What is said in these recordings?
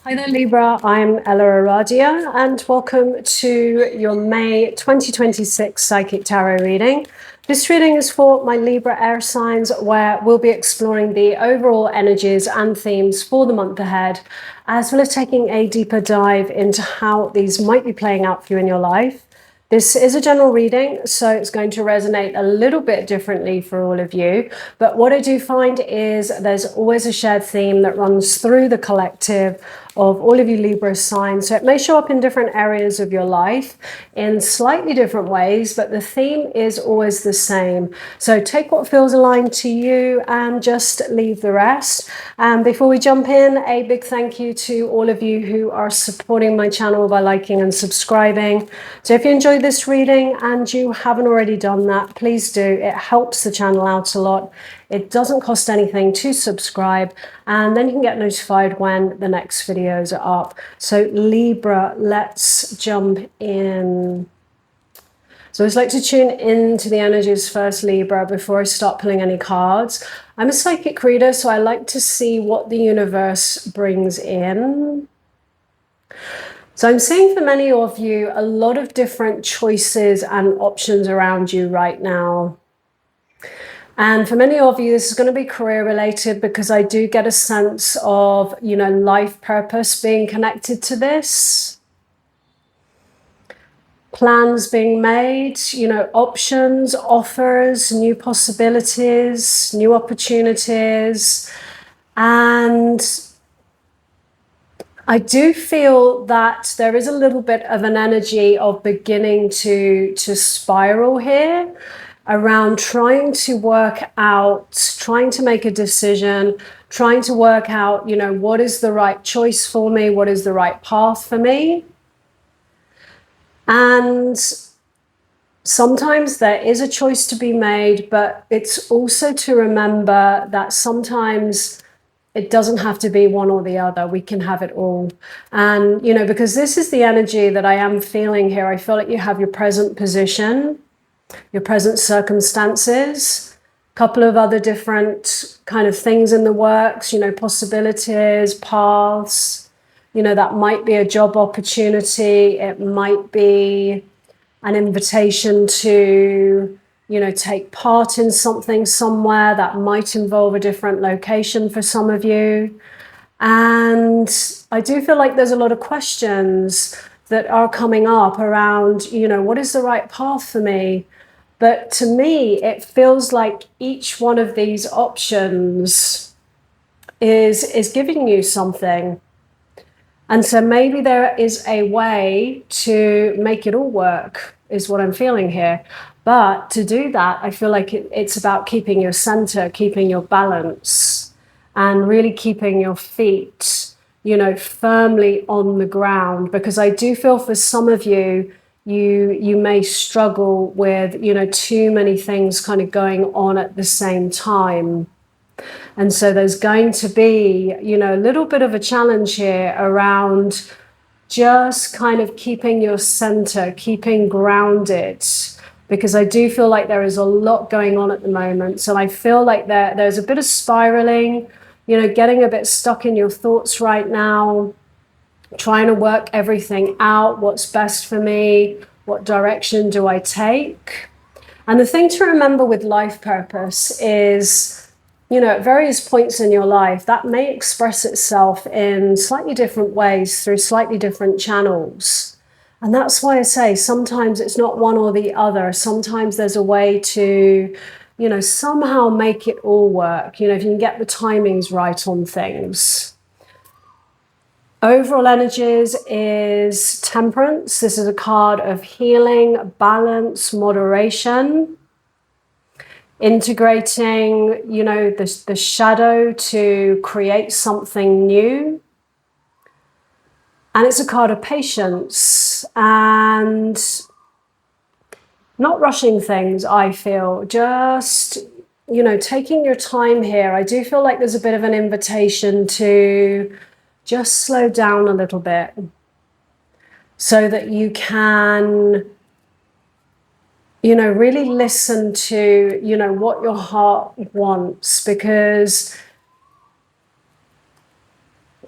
Hi there, Libra. I'm EllaAradia, and welcome to your May 2026 Psychic Tarot reading. This reading is for my Libra air signs, where we'll be exploring the overall energies and themes for the month ahead, as well as taking a deeper dive into how these might be playing out for you in your life. This is a general reading, so it's going to resonate a little bit differently for all of you. But what I do find is there's always a shared theme that runs through the collective of all of you Libra signs. So it may show up in different areas of your life in slightly different ways, but the theme is always the same. So take what feels aligned to you and just leave the rest. And before we jump in, a big thank you to all of you who are supporting my channel by liking and subscribing. So if you enjoyed this reading and you haven't already done that, please do. It helps the channel out a lot. It doesn't cost anything to subscribe, and then you can get notified when the next videos are up. So Libra, let's jump in. So I always like to tune into the energies first, Libra, before I start pulling any cards. I'm a psychic reader, so I like to see what the universe brings in. So I'm seeing for many of you a lot of different choices and options around you right now. And for many of you, this is going to be career related, because I do get a sense of, life purpose being connected to this. Plans being made, options, offers, new possibilities, new opportunities. And I do feel that there is a little bit of an energy of beginning to spiral here around trying to work out, trying to make a decision, trying to work out, what is the right choice for me? What is the right path for me? And sometimes there is a choice to be made, but it's also to remember that sometimes it doesn't have to be one or the other. We can have it all. And, because this is the energy that I am feeling here. I feel like you have your present position, your present circumstances, a couple of other different kind of things in the works, possibilities, paths, that might be a job opportunity. It might be an invitation to, take part in something somewhere that might involve a different location for some of you. And I do feel like there's a lot of questions that are coming up around, what is the right path for me? But to me, it feels like each one of these options is giving you something. And so maybe there is a way to make it all work, is what I'm feeling here. But to do that, I feel like it's about keeping your center, keeping your balance, and really keeping your feet, firmly on the ground. Because I do feel for some of you, you may struggle with, too many things kind of going on at the same time. And so there's going to be, a little bit of a challenge here around just kind of keeping your center, keeping grounded, because I do feel like there is a lot going on at the moment. So I feel like there's a bit of spiraling, getting a bit stuck in your thoughts right now, trying to work everything out. What's best for me? What direction do I take? And the thing to remember with life purpose is, at various points in your life, that may express itself in slightly different ways through slightly different channels. And that's why I say sometimes it's not one or the other. Sometimes there's a way to, somehow make it all work, if you can get the timings right on things. Overall energies is Temperance. This is a card of healing, balance, moderation. Integrating, the shadow to create something new. And it's a card of patience and not rushing things, I feel. Just, taking your time here. I do feel like there's a bit of an invitation to just slow down a little bit so that you can, really listen to, what your heart wants. Because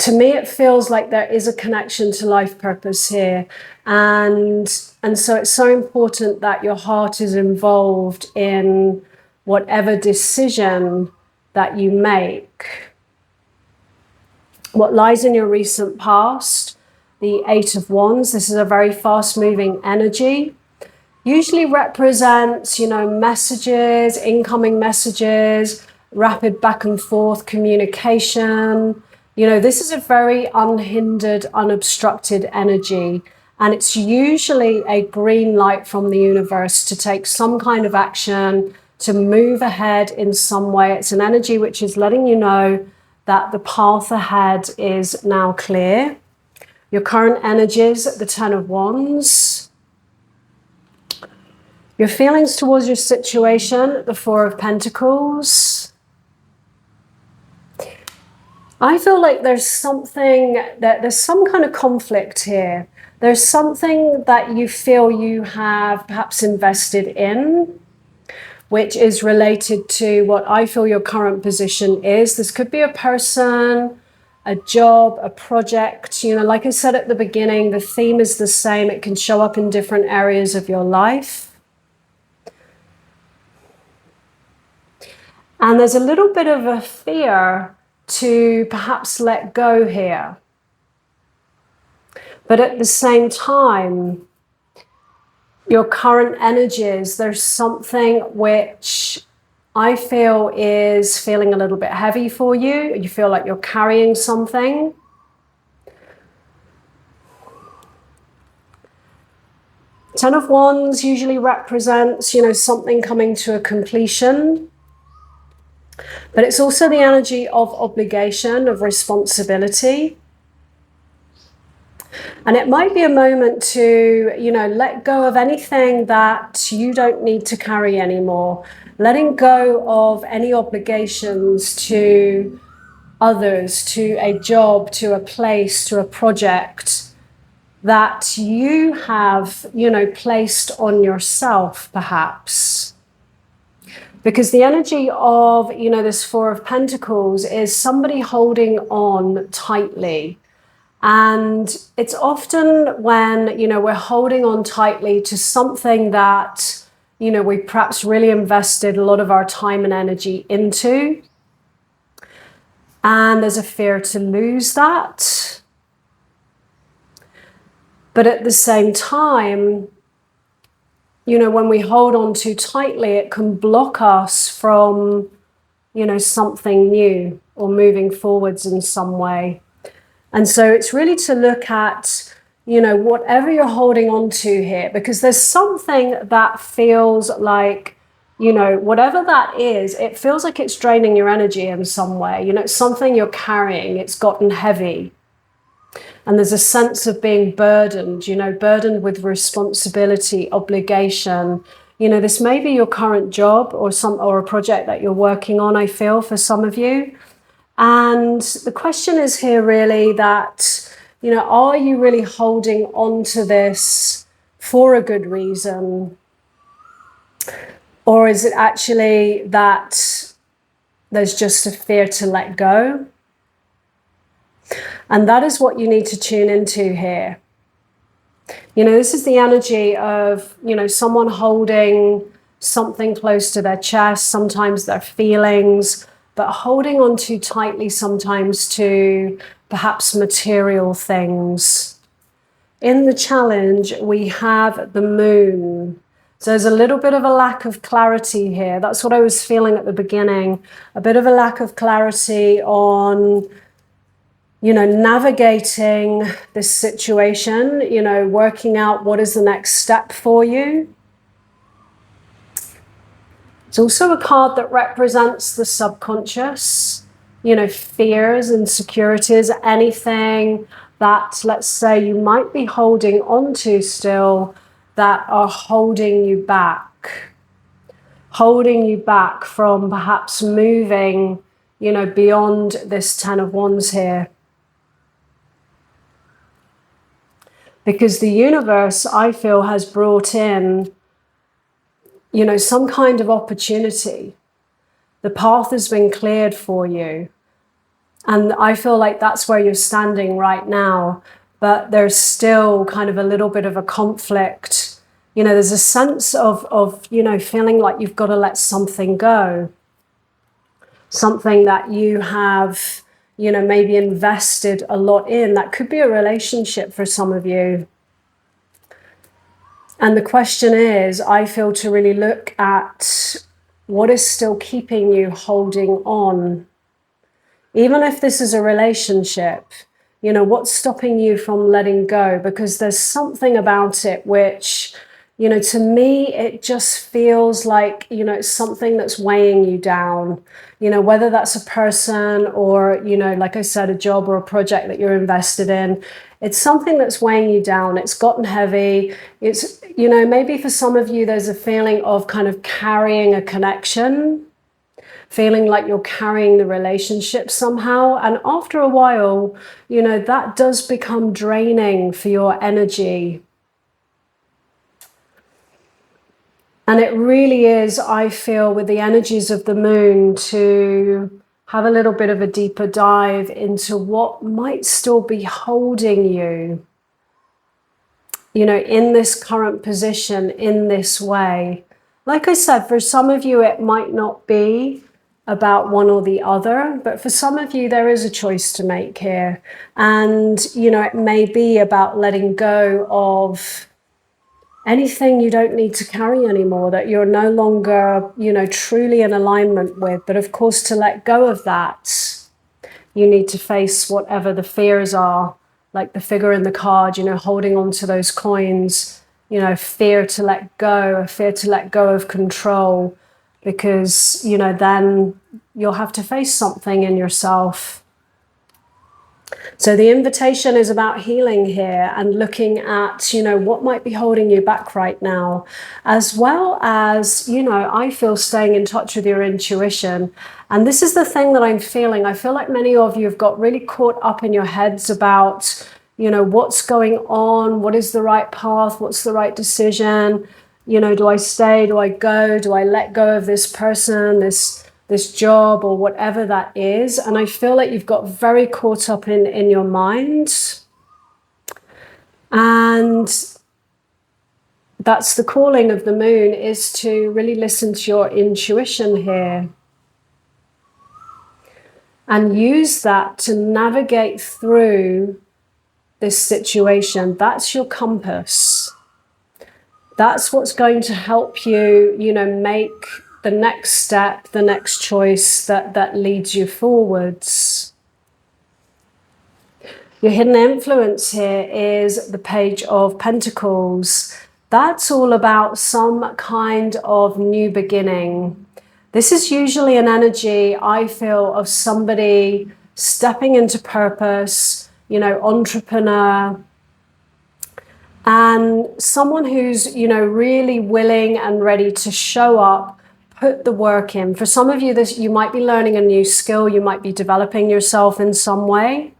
to me, it feels like there is a connection to life purpose here. And so it's so important that your heart is involved in whatever decision that you make. What lies in your recent past, the Eight of Wands, this is a very fast-moving energy. Usually represents, messages, incoming messages, rapid back and forth communication. This is a very unhindered, unobstructed energy. And it's usually a green light from the universe to take some kind of action, to move ahead in some way. It's an energy which is letting you know that the path ahead is now clear. Your current energies, the Ten of Wands. Your feelings towards your situation, the Four of Pentacles. I feel like there's some kind of conflict here. There's something that you feel you have perhaps invested in, which is related to what I feel your current position is. This could be a person, a job, a project. Like I said at the beginning, the theme is the same. It can show up in different areas of your life. And there's a little bit of a fear to perhaps let go here. But at the same time, your current energies, there's something which I feel is feeling a little bit heavy for you. You feel like you're carrying something. Ten of Wands usually represents, something coming to a completion. But it's also the energy of obligation, of responsibility. And it might be a moment to, let go of anything that you don't need to carry anymore. Letting go of any obligations to others, to a job, to a place, to a project that you have, placed on yourself, perhaps. Because the energy of, this Four of Pentacles is somebody holding on tightly. And it's often when, we're holding on tightly to something that, we perhaps really invested a lot of our time and energy into. And there's a fear to lose that. But at the same time, when we hold on too tightly, it can block us from, something new or moving forwards in some way. And so it's really to look at, whatever you're holding on to here, because there's something that feels like, whatever that is, it feels like it's draining your energy in some way. It's something you're carrying, it's gotten heavy. And there's a sense of being burdened, burdened with responsibility, obligation. This may be your current job or a project that you're working on, I feel, for some of you. And the question is here really that, are you really holding on to this for a good reason? Or is it actually that there's just a fear to let go? And that is what you need to tune into here. This is the energy of, someone holding something close to their chest, sometimes their feelings, but holding on too tightly sometimes to perhaps material things. In the challenge, we have the moon. So there's a little bit of a lack of clarity here. That's what I was feeling at the beginning. A bit of a lack of clarity on, navigating this situation, working out what is the next step for you. It's also a card that represents the subconscious, fears, insecurities, anything that, let's say, you might be holding on to still that are holding you back from perhaps moving, beyond this Ten of Wands here. Because the universe, I feel, has brought in, some kind of opportunity. The path has been cleared for you. And I feel like that's where you're standing right now, but there's still kind of a little bit of a conflict. You know, there's a sense of you know, feeling like you've got to let something go, something that you have, you know, maybe invested a lot in. That could be a relationship for some of you. And the question is, I feel, to really look at what is still keeping you holding on. Even if this is a relationship, you know, what's stopping you from letting go? Because there's something about it which, you know, to me, it just feels like, you know, it's something that's weighing you down, you know, whether that's a person or, you know, like I said, a job or a project that you're invested in. It's something that's weighing you down. It's gotten heavy. It's, you know, maybe for some of you, there's a feeling of kind of carrying a connection, feeling like you're carrying the relationship somehow. And after a while, you know, that does become draining for your energy. And it really is, I feel, with the energies of the moon, to have a little bit of a deeper dive into what might still be holding you, you know, in this current position, in this way. Like I said, for some of you, it might not be about one or the other, but for some of you, there is a choice to make here. And, you know, it may be about letting go of anything you don't need to carry anymore, that you're no longer, you know, truly in alignment with. But of course, to let go of that, you need to face whatever the fears are, like the figure in the card, you know, holding on to those coins, you know, fear to let go, a fear to let go of control, because, you know, then you'll have to face something in yourself. So the invitation is about healing here and looking at, you know, what might be holding you back right now, as well as, you know, I feel staying in touch with your intuition. And this is the thing that I'm feeling. I feel like many of you have got really caught up in your heads about, you know, what's going on, what is the right path, what's the right decision, you know, do I stay, do I go, do I let go of this person, this job, or whatever that is. And I feel like you've got very caught up in your mind. And that's the calling of the moon, is to really listen to your intuition here and use that to navigate through this situation. That's your compass. That's what's going to help you, you know, make the next step, the next choice that leads you forwards. Your hidden influence here is the Page of Pentacles. That's all about some kind of new beginning. This is usually an energy, I feel, of somebody stepping into purpose, you know, entrepreneur, and someone who's, you know, really willing and ready to show up, put the work in. For some of you, this, you might be learning a new skill, you might be developing yourself in some way.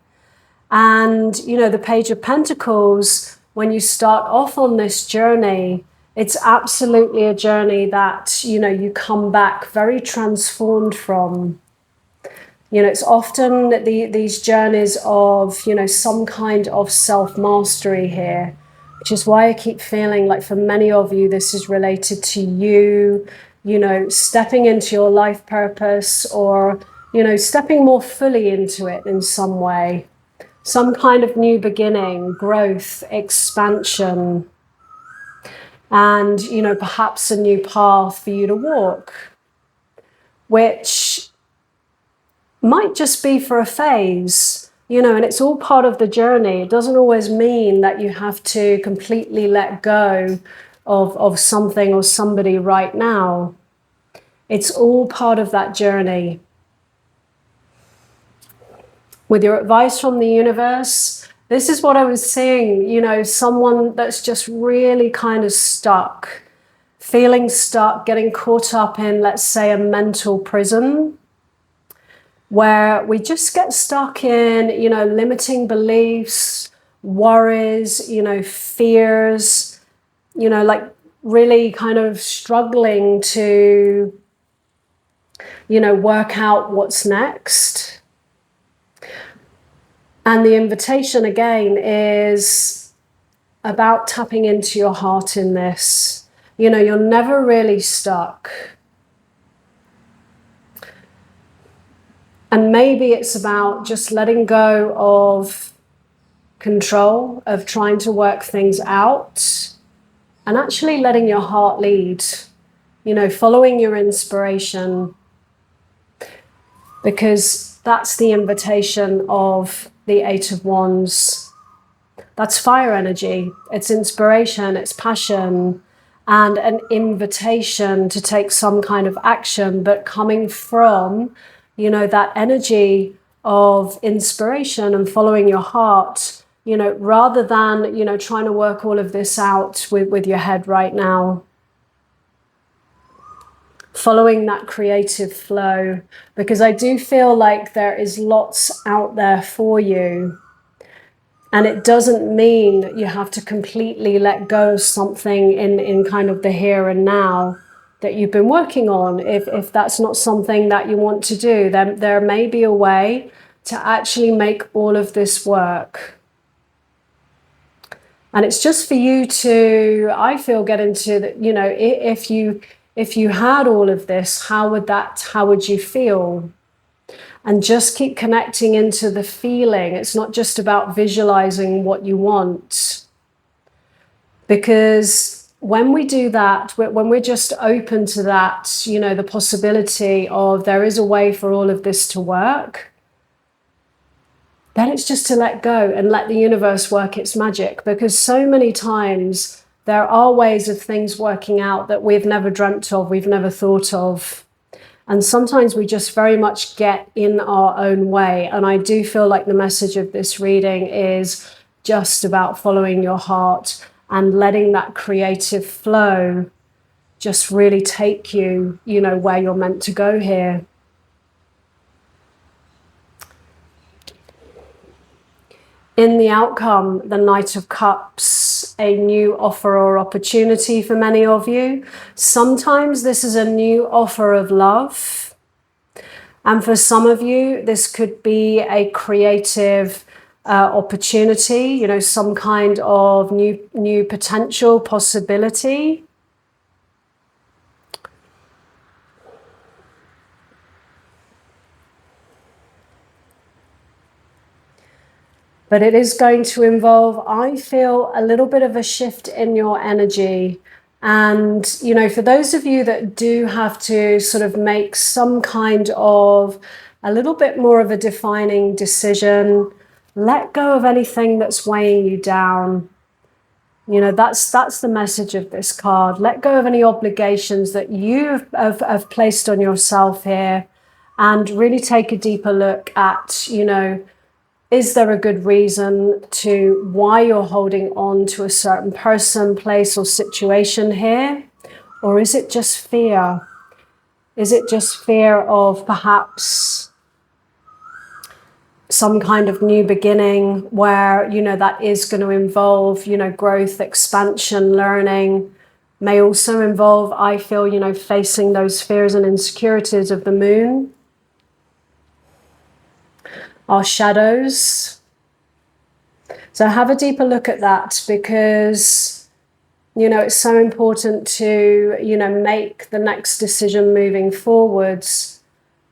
And, you know, the Page of Pentacles, when you start off on this journey, it's absolutely a journey that, you know, you come back very transformed from. You know, it's often these journeys of, you know, some kind of self-mastery here, which is why I keep feeling like for many of you, this is related to you, you know, stepping into your life purpose, or, you know, stepping more fully into it in some way. Some kind of new beginning, growth, expansion, and, you know, perhaps a new path for you to walk, which might just be for a phase, you know, and it's all part of the journey. It doesn't always mean that you have to completely let go of something or somebody right now. It's all part of that journey. With your advice from the universe, this is what I was seeing, you know, someone that's just really kind of stuck, feeling stuck, getting caught up in, let's say, a mental prison, where we just get stuck in, you know, limiting beliefs, worries, you know, fears, you know, like really kind of struggling to, you know, work out what's next. And the invitation again is about tapping into your heart in this. You know, you're never really stuck. And maybe it's about just letting go of control, of trying to work things out, and actually letting your heart lead, you know, following your inspiration, because that's the invitation of the Eight of Wands. That's fire energy. It's inspiration, it's passion, and an invitation to take some kind of action, but coming from, you know, that energy of inspiration and following your heart, you know, rather than, you know, trying to work all of this out with your head right now. Following that creative flow, because I do feel like there is lots out there for you. And it doesn't mean you have to completely let go of something in kind of the here and now that you've been working on. If that's not something that you want to do, then there may be a way to actually make all of this work. And it's just for you to, I feel, get into the, you know, if you had all of this, how would you feel? And just keep connecting into the feeling. It's not just about visualizing what you want. Because when we do that, when we're just open to that, you know, the possibility of there is a way for all of this to work, then it's just to let go and let the universe work its magic. Because so many times there are ways of things working out that we've never dreamt of, we've never thought of. And sometimes we just very much get in our own way. And I do feel like the message of this reading is just about following your heart and letting that creative flow just really take you, you know, where you're meant to go here. In the outcome, the Knight of Cups, a new offer or opportunity for many of you. Sometimes this is a new offer of love. And for some of you, this could be a creative opportunity, you know, some kind of new potential possibility. But it is going to involve, I feel, a little bit of a shift in your energy. And, you know, for those of you that do have to sort of make some kind of a little bit more of a defining decision, let go of anything that's weighing you down. You know, that's the message of this card. Let go of any obligations that you have placed on yourself here, and really take a deeper look at, you know, is there a good reason to why you're holding on to a certain person, place, or situation here? Or is it just fear? Is it just fear of perhaps some kind of new beginning where, you know, that is going to involve, you know, growth, expansion, learning, may also involve, I feel, you know, facing those fears and insecurities of the moon. Our shadows. So have a deeper look at that, because, you know, it's so important to, you know, make the next decision moving forwards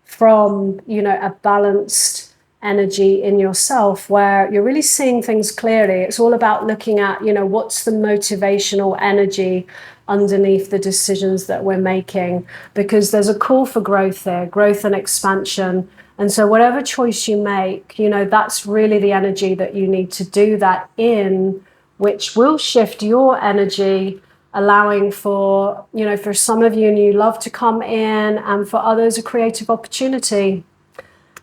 from, you know, a balanced energy in yourself where you're really seeing things clearly. It's all about looking at, you know, what's the motivational energy underneath the decisions that we're making, because there's a call for growth there, growth and expansion. And so whatever choice you make, you know, that's really the energy that you need to do that in, which will shift your energy, allowing for, you know, for some of you, new love to come in, and for others, a creative opportunity.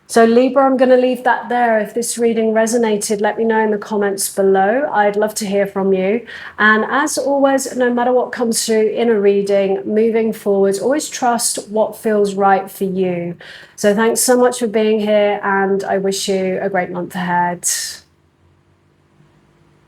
So Libra, I'm going to leave that there. If this reading resonated, let me know in the comments below. I'd love to hear from you. And as always, no matter what comes through in a reading, moving forward, always trust what feels right for you. So thanks so much for being here, and I wish you a great month ahead.